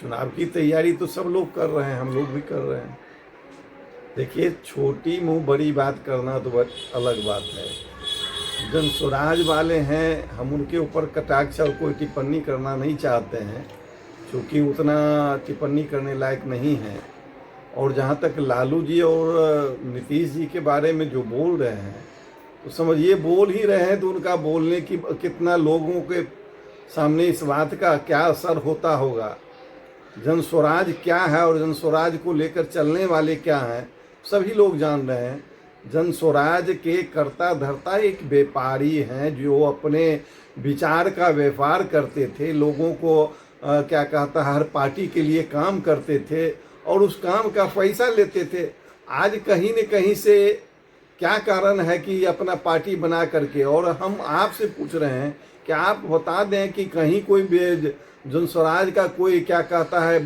चुनाव की तैयारी तो सब लोग कर रहे हैं, हम लोग भी कर रहे हैं। देखिए, छोटी मुंह बड़ी बात करना तो अलग बात है। जन स्वराज वाले हैं, हम उनके ऊपर कटाक्ष और कोई टिप्पणी करना नहीं चाहते हैं, क्योंकि उतना टिप्पणी करने लायक नहीं है। और जहाँ तक लालू जी और नीतीश जी के बारे में जो बोल रहे हैं, तो समझिए बोल ही रहे हैं, तो उनका बोलने की कितना लोगों के सामने इस बात का क्या असर होता होगा। जन स्वराज क्या है और जन स्वराज को लेकर चलने वाले क्या हैं, सभी लोग जान रहे हैं। जन स्वराज के कर्ता धर्ता एक व्यापारी हैं, जो अपने विचार का व्यापार करते थे, लोगों को क्या कहता है, हर पार्टी के लिए काम करते थे और उस काम का पैसा लेते थे। आज कहीं न कहीं से क्या कारण है कि अपना पार्टी बना करके, और हम आपसे पूछ रहे हैं कि आप बता दें कि कहीं कोई जन स्वराज का कोई क्या कहता है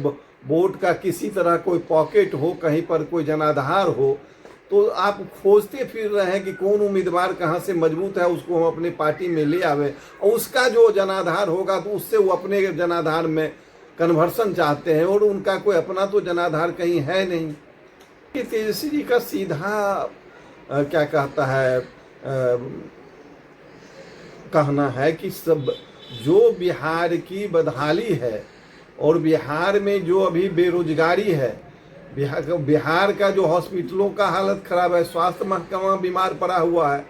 वोट का किसी तरह कोई पॉकेट हो, कहीं पर कोई जनाधार हो, तो आप खोजते फिर रहे हैं कि कौन उम्मीदवार कहाँ से मजबूत है, उसको हम अपनी पार्टी में ले आवे और उसका जो जनाधार होगा तो उससे वो अपने जनाधार में कन्वर्सन चाहते हैं, और उनका कोई अपना तो जनाधार कहीं है नहीं। कि तेजस्वी जी का सीधा क्या कहता है कहना है कि सब जो बिहार की बदहाली है और बिहार में जो अभी बेरोजगारी है, बिहार का जो हॉस्पिटलों का हालत खराब है, स्वास्थ्य महकमा बीमार पड़ा हुआ है,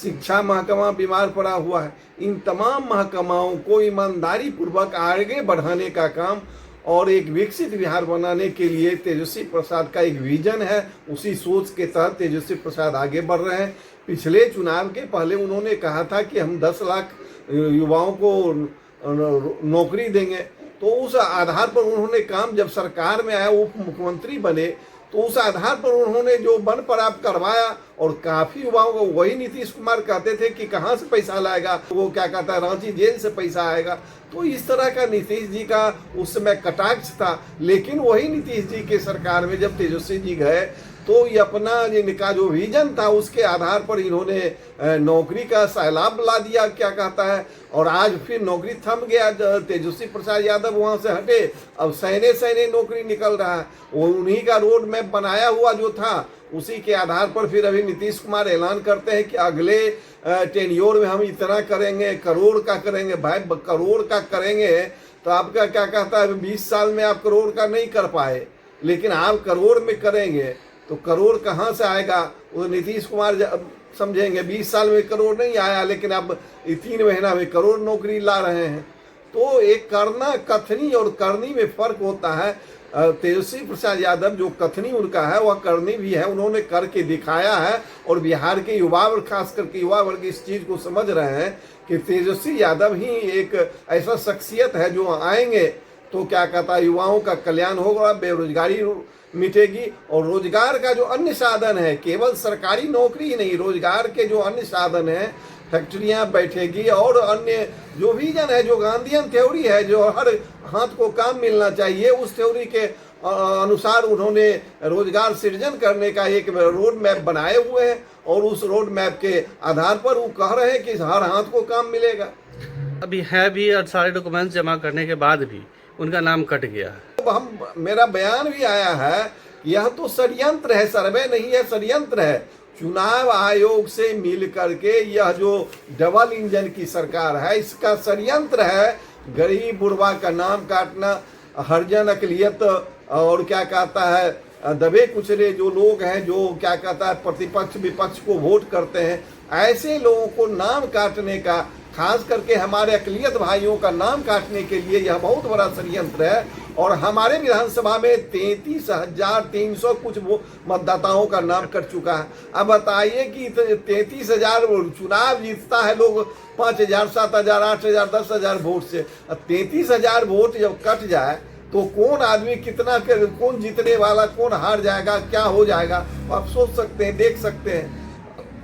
शिक्षा महकमा बीमार पड़ा हुआ है, इन तमाम महकमाओं को ईमानदारी पूर्वक आगे बढ़ाने का काम और एक विकसित बिहार बनाने के लिए तेजस्वी प्रसाद का एक विजन है। उसी सोच के तहत तेजस्वी प्रसाद आगे बढ़ रहे हैं। पिछले चुनाव के पहले उन्होंने कहा था कि हम 10 लाख युवाओं को नौकरी देंगे, तो उस आधार पर उन्होंने काम, जब सरकार में आया, उप मुख्यमंत्री बने, तो उस आधार पर उन्होंने जो बन प्राप्त करवाया, और काफी युवाओं को, वही नीतीश कुमार कहते थे कि कहाँ से पैसा लाएगा, वो क्या कहता है रांची जेल से पैसा आएगा। तो इस तरह का नीतीश जी का उस समय कटाक्ष था। लेकिन वही नीतीश जी के सरकार में जब तेजस्वी जी गए, तो ये अपना इनका जो विजन था उसके आधार पर इन्होंने नौकरी का सैलाब ला दिया, क्या कहता है, और आज फिर नौकरी थम गया। तेजस्वी प्रसाद यादव वहां से हटे, अब सैने सैने नौकरी निकल रहा है। वो उन्हीं का रोड मैप बनाया हुआ जो था, उसी के आधार पर फिर अभी नीतीश कुमार ऐलान करते हैं कि अगले टेन्योर में हम इतना करेंगे, करोड़ का करेंगे। भाई करोड़ का करेंगे तो आपका क्या कहता है, 20 साल में आप करोड़ का नहीं कर पाए, लेकिन आप करोड़ में करेंगे तो करोड़ कहाँ से आएगा, वो नीतीश कुमार समझेंगे। 20 साल में करोड़ नहीं आया, लेकिन अब 3 महीना में करोड़ नौकरी ला रहे हैं। तो एक करना, कथनी और करनी में फर्क होता है। तेजस्वी प्रसाद यादव जो कथनी उनका है वह करनी भी है, उन्होंने करके दिखाया है। और बिहार के युवा वर्ग, खास करके युवा वर्ग इस चीज को समझ रहे हैं कि तेजस्वी यादव ही एक ऐसा शख्सियत है जो आएंगे तो क्या कहता है, युवाओं का कल्याण होगा, बेरोजगारी मिटेगी, और रोजगार का जो अन्य साधन है, केवल सरकारी नौकरी ही नहीं, रोजगार के जो अन्य साधन है, फैक्ट्रियां बैठेगी, और अन्य जो विजन है, जो गांधीयन थ्योरी है, जो हर हाथ को काम मिलना चाहिए, उस थ्योरी के अनुसार उन्होंने रोजगार सृजन करने का एक रोड मैप बनाए हुए हैं, और उस रोड मैप के आधार पर वो कह रहे हैं कि हर हाथ को काम मिलेगा। अभी है भी, और सारे डॉक्यूमेंट्स जमा करने के बाद भी उनका नाम कट गया है। मेरा बयान भी आया है, यह तो षड्यंत्र है, सर्वे नहीं है, षड्यंत्र है। चुनाव आयोग से मिल करके यह जो डबल इंजन की सरकार है, इसका षड्यंत्र है। गरीब बुढ़वा का नाम काटना, हरिजन अकलियत, और क्या कहता है दबे कुचले जो लोग हैं, जो क्या कहता है प्रतिपक्ष विपक्ष को वोट करते हैं, ऐसे लोगों को नाम काटने का, खास करके हमारे अकलियत भाइयों का नाम काटने के लिए यह बहुत बड़ा षड्यंत्र है। और हमारे विधानसभा में 33,300 कुछ मतदाताओं का नाम कट चुका है। अब बताइए कि 33,000 चुनाव जीतता है लोग 5,000, 7,000, 8,000, 10,000 वोट से। 33,000 वोट जब कट जाए तो कौन आदमी कितना, कौन जीतने वाला, कौन हार जाएगा, क्या हो जाएगा, आप सोच सकते हैं, देख सकते हैं।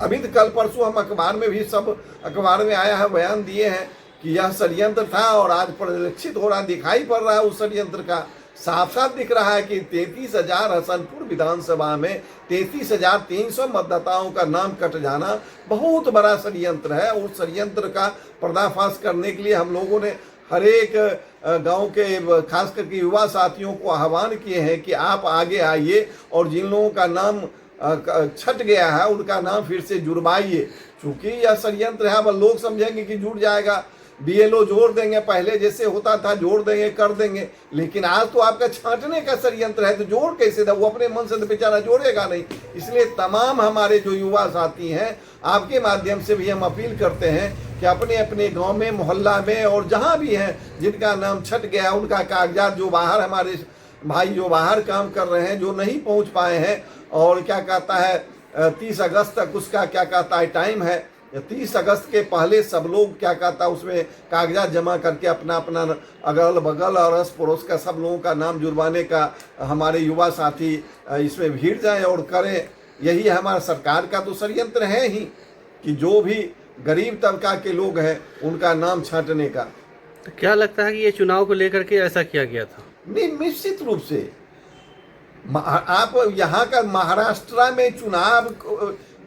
अभी तो कल परसों हम अखबार में भी, सब अखबार में आया है, बयान दिए हैं कि यह षड्यंत्र था, और आज परिलक्षित हो रहा, दिखाई पड़ रहा है उस षड्यंत्र का। साफ साफ दिख रहा है कि 33,000 हसनपुर विधानसभा में 33,300 मतदाताओं का नाम कट जाना बहुत बड़ा षड्यंत्र है। उस षड्यंत्र का पर्दाफाश करने के लिए हम लोगों ने हर एक गांव के खास करके युवा साथियों को आह्वान किए हैं कि आप आगे आइए और जिन लोगों का नाम छट गया है उनका नाम फिर से जुड़वाइए। चूंकि यह षड्यंत्र है, अब लोग समझेंगे कि जुड़ जाएगा, बीएलओ जोड़ देंगे, पहले जैसे होता था जोड़ देंगे कर देंगे, लेकिन आज तो आपका छांटने का षड्यंत्र है, तो जोड़ कैसे था? वो अपने मन से तो बेचारा जोड़ेगा नहीं। इसलिए तमाम हमारे जो युवा साथी हैं, आपके माध्यम से भी हम अपील करते हैं कि अपने अपने गांव में, मोहल्ला में और जहां भी हैं जिनका नाम छट गया उनका कागजात, जो बाहर हमारे भाई जो बाहर काम कर रहे हैं, जो नहीं पहुंच पाए हैं, और क्या कहता है 30 अगस्त तक उसका क्या कहता है टाइम है, 30 अगस्त के पहले सब लोग क्या कहता है उसमें कागजात जमा करके अपना अपना अगल बगल और अड़ोस पड़ोस का सब लोगों का नाम जुड़वाने का हमारे युवा साथी इसमें भीड़ जाएं और करें। यही हमारा सरकार का तो षड्यंत्र है ही कि जो भी गरीब तबका के लोग हैं उनका नाम छांटने का। तो क्या लगता है कि ये चुनाव को लेकर के ऐसा किया गया था? निश्चित रूप से आप यहाँ का महाराष्ट्र में चुनाव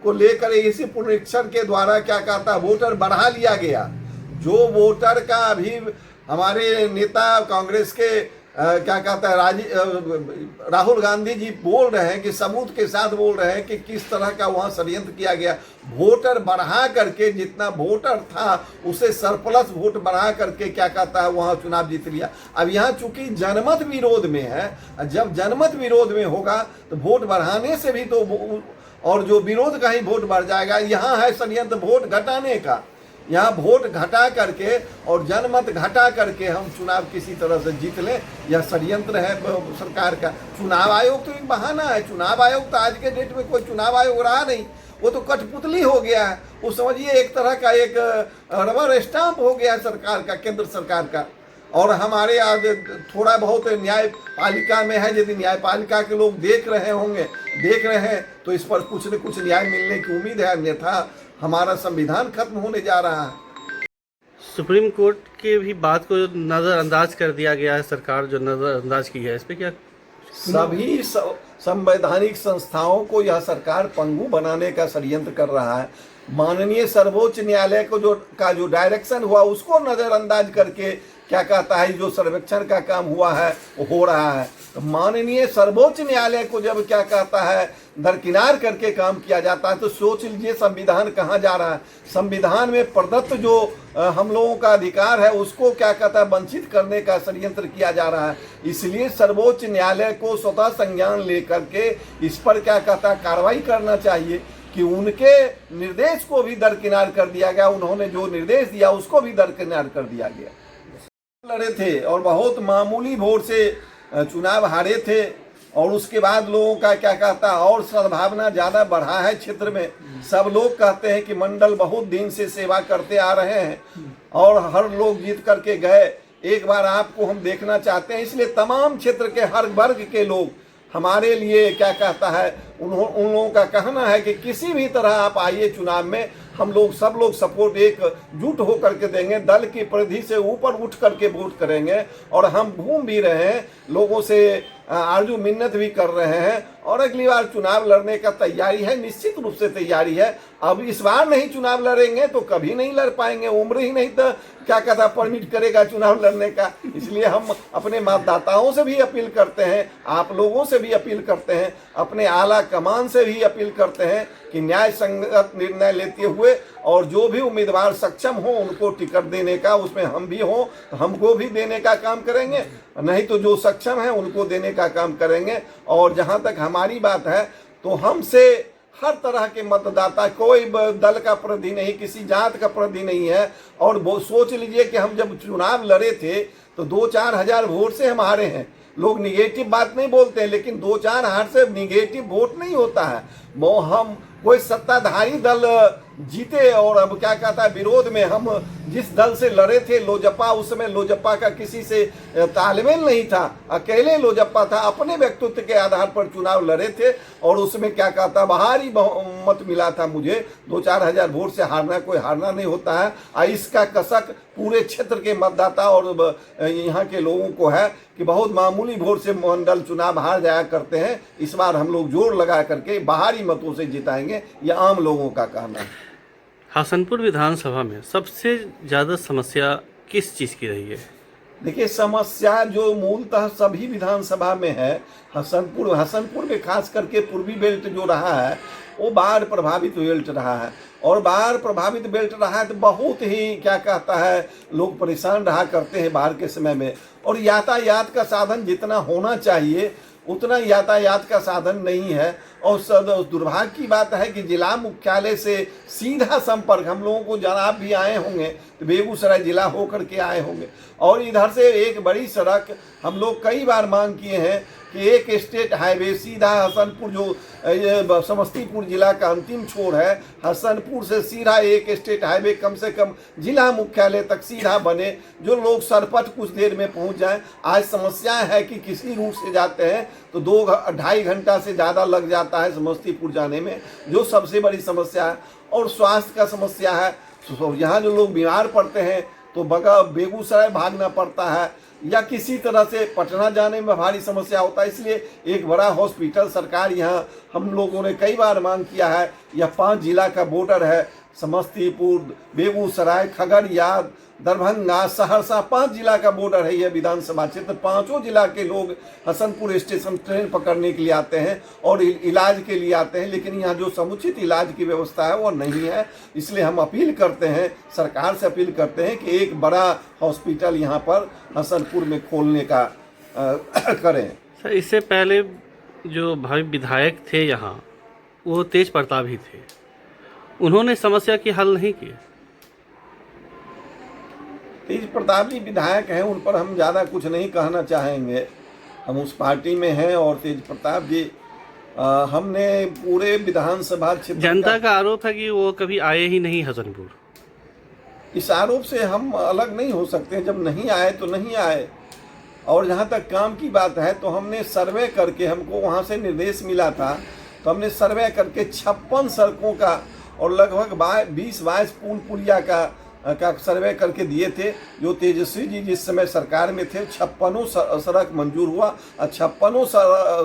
को लेकर इसी पुनरीक्षण के द्वारा क्या कहता वोटर बढ़ा लिया गया। जो वोटर का अभी हमारे नेता कांग्रेस के क्या कहता है राहुल गांधी जी बोल रहे हैं कि सबूत के साथ बोल रहे हैं कि किस तरह का वहाँ षड्यंत्र किया गया। वोटर बढ़ा करके जितना वोटर था उसे सरप्लस वोट बढ़ा करके क्या कहता है वहाँ चुनाव जीत लिया। अब यहाँ चूंकि जनमत विरोध में है, जब जनमत विरोध में होगा तो वोट बढ़ाने से भी तो और जो विरोध का ही वोट बढ़ जाएगा। यहाँ है षड्यंत्र वोट घटाने का, यहाँ वोट घटा करके और जनमत घटा करके हम चुनाव किसी तरह से जीत लें, यह षड्यंत्र है सरकार का। चुनाव आयोग तो एक बहाना है। चुनाव आयोग तो आज के डेट में कोई चुनाव आयोग रहा नहीं, वो तो कठपुतली हो गया है। वो समझिए एक तरह का एक रबर स्टाम्प हो गया सरकार का, केंद्र सरकार का। और हमारे आज थोड़ा बहुत न्यायपालिका में है, यदि न्यायपालिका के लोग देख रहे हैं तो इस पर कुछ न कुछ न्याय मिलने की उम्मीद है, अन्यथा हमारा संविधान खत्म होने जा रहा है। सुप्रीम कोर्ट की भी बात को नज़रअंदाज कर दिया गया है, सरकार जो नज़रअंदाज की है, इस पे क्या? सभी संवैधानिक संस्थाओं को यह सरकार पंगु बनाने का षड्यंत्र कर रहा है। माननीय सर्वोच्च न्यायालय को जो डायरेक्शन हुआ उसको नज़रअंदाज करके क्या कहता है जो सर्वेक्षण का काम हुआ है वो हो रहा है। तो माननीय सर्वोच्च न्यायालय को जब क्या कहता है दरकिनार करके काम किया जाता है तो सोच लीजिए संविधान कहाँ जा रहा है। संविधान में प्रदत्त जो हम लोगों का अधिकार है उसको क्या कहता है वंचित करने का षड्यंत्र किया जा रहा है। इसलिए सर्वोच्च न्यायालय को स्वतः संज्ञान लेकर के इस पर क्या कहता है कार्रवाई करना चाहिए कि उनके निर्देश को भी दरकिनार कर दिया गया। उन्होंने जो निर्देश दिया उसको भी दरकिनार कर दिया गया। लड़े थे और बहुत मामूली वोट से चुनाव हारे थे और उसके बाद लोगों का क्या कहता और सद्भावना ज़्यादा बढ़ा है क्षेत्र में। सब लोग कहते हैं कि मंडल बहुत दिन से सेवा करते आ रहे हैं और हर लोग जीत करके गए, एक बार आपको हम देखना चाहते हैं। इसलिए तमाम क्षेत्र के हर वर्ग के लोग हमारे लिए क्या कहता है उन लोगों का कहना है कि किसी भी तरह आप आइए चुनाव में, हम लोग सब लोग सपोर्ट एकजुट होकर के देंगे, दल की परिधि से ऊपर उठ करके वोट करेंगे। और हम घूम भी रहे हैं, लोगों से आरजू मिन्नत भी कर रहे हैं और अगली बार चुनाव लड़ने का तैयारी है, निश्चित रूप से तैयारी है। अब इस बार नहीं चुनाव लड़ेंगे तो कभी नहीं लड़ पाएंगे, उम्र ही नहीं तो क्या कहता परमिट करेगा चुनाव लड़ने का। इसलिए हम अपने मतदाताओं से भी अपील करते हैं, आप लोगों से भी अपील करते हैं, अपने आला कमान से भी अपील करते हैं कि न्याय संगत निर्णय लेते हुए और जो भी उम्मीदवार सक्षम हो उनको टिकट देने का, उसमें हम भी हों तो हमको भी देने का काम करेंगे, नहीं तो जो सक्षम है उनको देने का काम करेंगे। और जहां तक हमारी बात है तो हमसे हर तरह के मतदाता, कोई दल का प्रति नहीं, किसी जात का प्रति नहीं है। और वो सोच लीजिए कि हम जब चुनाव लड़े थे तो 2-4 हजार वोट से हम हारे हैं। लोग निगेटिव बात नहीं बोलते हैं, लेकिन 2-4 हार से निगेटिव वोट नहीं होता है। वो हम कोई सत्ताधारी दल जीते और अब क्या कहता है विरोध में हम जिस दल से लड़े थे लोजपा, उस समय लोजपा का किसी से तालमेल नहीं था, अकेले लोजपा था, अपने व्यक्तित्व के आधार पर चुनाव लड़े थे और उसमें क्या कहता भारी मत मिला था मुझे। 2-4 हजार वोट से हारना कोई हारना नहीं होता है। और इसका कसक पूरे क्षेत्र के मतदाता और यहाँ के लोगों को है कि बहुत मामूली वोट से मंडल चुनाव हार जाया करते हैं। इस बार हम लोग जोर लगा करके बाहरी मतों से जिताएंगे, यह आम लोगों का कहना है। हसनपुर विधानसभा में सबसे ज़्यादा समस्या किस चीज़ की रही है? देखिए, समस्या जो मूलतः सभी विधानसभा में है, हसनपुर में खास करके पूर्वी बेल्ट जो रहा है वो बाढ़ प्रभावित बेल्ट रहा है, और बाढ़ प्रभावित बेल्ट रहा है तो बहुत ही क्या कहता है लोग परेशान रहा करते हैं बाढ़ के समय में, और यातायात का साधन जितना होना चाहिए उतना यातायात का साधन नहीं है। और दुर्भाग्य की बात है कि जिला मुख्यालय से सीधा संपर्क, हम लोगों को जब आप भी आए होंगे तो बेगूसराय जिला होकर के आए होंगे, और इधर से एक बड़ी सड़क हम लोग कई बार मांग किए हैं कि एक स्टेट हाईवे सीधा हसनपुर, जो समस्तीपुर जिला का अंतिम छोर है, हसनपुर से सीधा एक स्टेट हाईवे कम से कम जिला मुख्यालय तक सीधा बने, जो लोग सरपट कुछ देर में पहुंच जाएं। आज समस्या है कि किसी रूट से जाते हैं तो 2-2.5 घंटा से ज़्यादा लग जाता है समस्तीपुर जाने में, जो सबसे बड़ी समस्या है। और स्वास्थ्य का समस्या है, तो यहाँ जो लोग बीमार पड़ते हैं तो बेगूसराय भागना पड़ता है, या किसी तरह से पटना जाने में भारी समस्या होता है। इसलिए एक बड़ा हॉस्पिटल सरकार यहाँ, हम लोगों ने कई बार मांग किया है, यह 5 जिला का बॉर्डर है, समस्तीपुर, बेगूसराय, खगड़िया, दरभंगा, सहरसा, 5 जिला का बॉर्डर है यह विधानसभा क्षेत्र। 5 जिला के लोग हसनपुर स्टेशन ट्रेन पकड़ने के लिए आते हैं और इलाज के लिए आते हैं, लेकिन यहाँ जो समुचित इलाज की व्यवस्था है वो नहीं है। इसलिए हम अपील करते हैं, सरकार से अपील करते हैं कि एक बड़ा हॉस्पिटल यहाँ पर हसनपुर में खोलने का करें। सर, इससे पहले जो भावी विधायक थे यहाँ वो तेज प्रताप ही थे, उन्होंने समस्या की हल नहीं की। तेज प्रताप जी विधायक हैं, उन पर हम ज़्यादा कुछ नहीं कहना चाहेंगे, हम उस पार्टी में हैं। और तेज प्रताप जी हमने पूरे विधानसभा क्षेत्र, जनता का आरोप है कि वो कभी आए ही नहीं हसनपुर। इस आरोप से हम अलग नहीं हो सकते, जब नहीं आए तो नहीं आए। और जहाँ तक काम की बात है तो हमने सर्वे करके, हमको वहाँ से निर्देश मिला था, तो हमने सर्वे करके 56 सड़कों का और लगभग 20-22 पुलिया का सर्वे करके दिए थे। जो तेजस्वी जी जिस समय सरकार में थे 56 सड़क मंजूर हुआ, और 56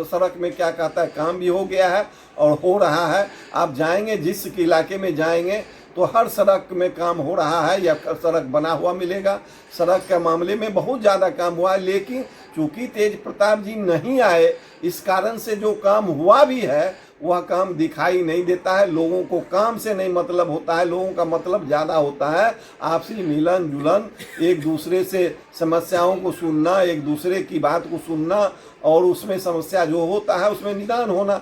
सड़क में क्या कहता है काम भी हो गया है और हो रहा है। आप जाएंगे जिस इलाके में जाएंगे तो हर सड़क में काम हो रहा है या सड़क बना हुआ मिलेगा। सड़क के मामले में बहुत ज़्यादा काम हुआ है, लेकिन चूंकि तेज प्रताप जी नहीं आए, इस कारण से जो काम हुआ भी है वह काम दिखाई नहीं देता है। लोगों को काम से नहीं मतलब होता है, लोगों का मतलब ज़्यादा होता है आपसी मिलन जुलन, एक दूसरे से समस्याओं को सुनना, एक दूसरे की बात को सुनना, और उसमें समस्या जो होता है उसमें निदान होना।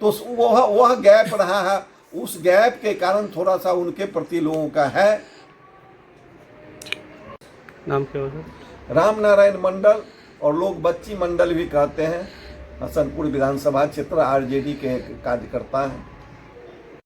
तो वह गैप रहा है, उस गैप के कारण थोड़ा सा उनके प्रति लोगों का है। नाम क्या होगा? राम नारायण मंडल, और लोग बच्ची मंडल भी कहते हैं। हसनपुर विधानसभा क्षेत्र आरजेडी के कार्यकर्ता हैं।